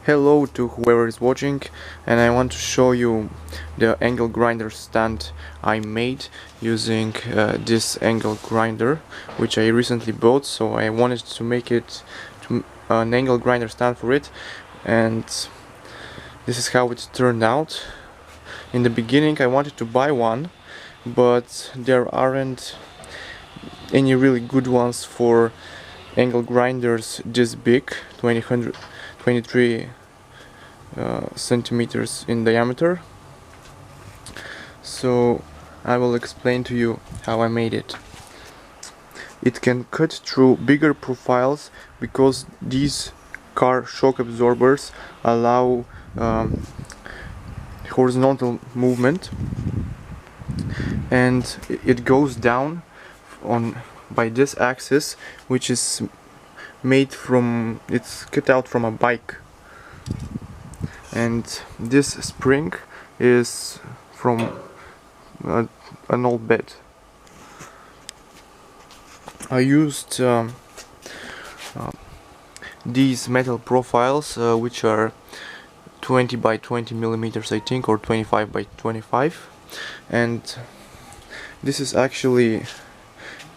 Hello to whoever is watching, and I want to show you the angle grinder stand I made using this angle grinder, which I recently bought. So I wanted to make it an angle grinder stand for it, and this is how it turned out. In the beginning I wanted to buy one, but there aren't any really good ones for angle grinders this big, 23 centimeters in diameter. So I will explain to you how I made it. It can cut through bigger profiles because these car shock absorbers allow horizontal movement, and it goes down by this axis, which is it's cut out from a bike, and this spring is from an old bed. I used these metal profiles, which are 20 by 20 millimeters, I think, or 25 by 25, and this is actually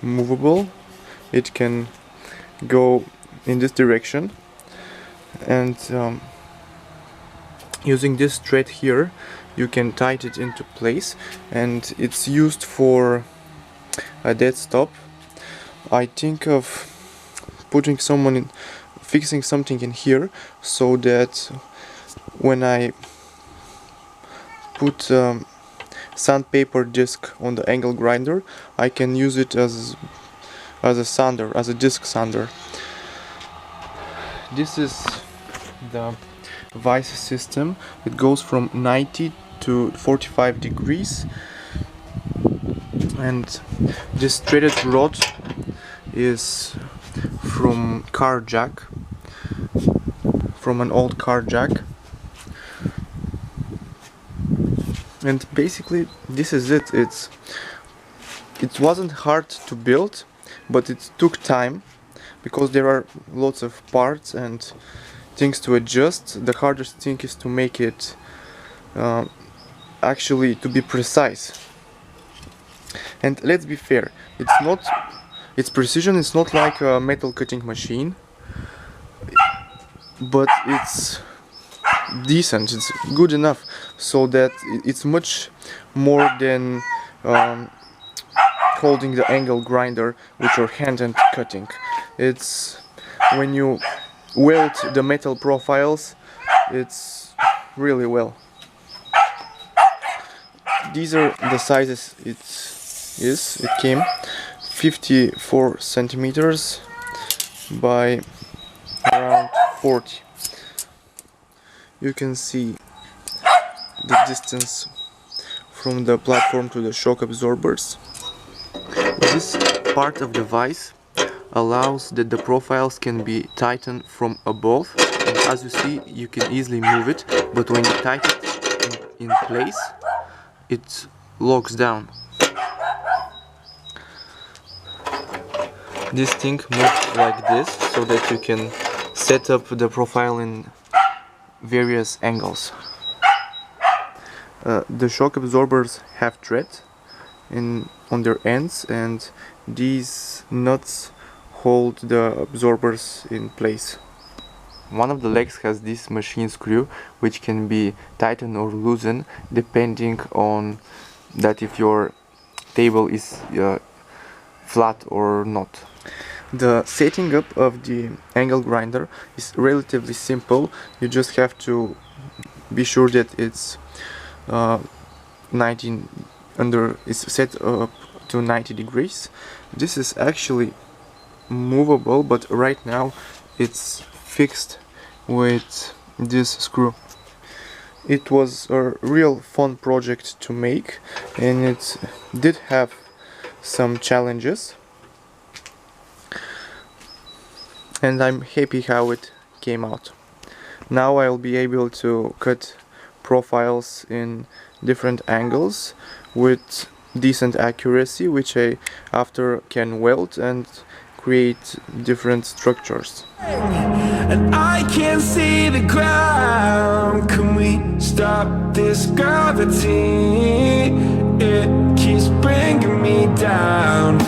movable. It can go in this direction, and using this thread here you can tighten it into place, and it's used for a dead stop. I think of fixing something in here, so that when I put sandpaper disc on the angle grinder, I can use it as a disc sander. This is the vice system. It goes from 90 to 45 degrees, and this threaded rod is from an old car jack, and basically this is it. It wasn't hard to build, but it took time because there are lots of parts and things to adjust. The hardest thing is to make it actually to be precise. And let's be fair, its precision is not like a metal cutting machine, but it's decent, it's good enough, so that it's much more than holding the angle grinder with your hand and cutting. It's when you weld the metal profiles, it's really well. These are the sizes it came: 54 centimeters by around 40. You can see the distance from the platform to the shock absorbers. This part of the vise allows that the profiles can be tightened from above, and as you see, you can easily move it, but when you tighten it in place, it locks down. This thing moves like this, so that you can set up the profile in various angles. The shock absorbers have thread on their ends, and these nuts hold the absorbers in place. One of the legs has this machine screw, which can be tightened or loosened depending on that if your table is flat or not. The setting up of the angle grinder is relatively simple. You just have to be sure that it's set up to 90 degrees. This is actually movable, but right now it's fixed with this screw. It was a real fun project to make, and it did have some challenges, and I'm happy how it came out. Now I'll be able to cut profiles in different angles with decent accuracy, which I after can weld and create different structures. And I can't see the ground. Can we stop this gravity? It keeps bringing me down.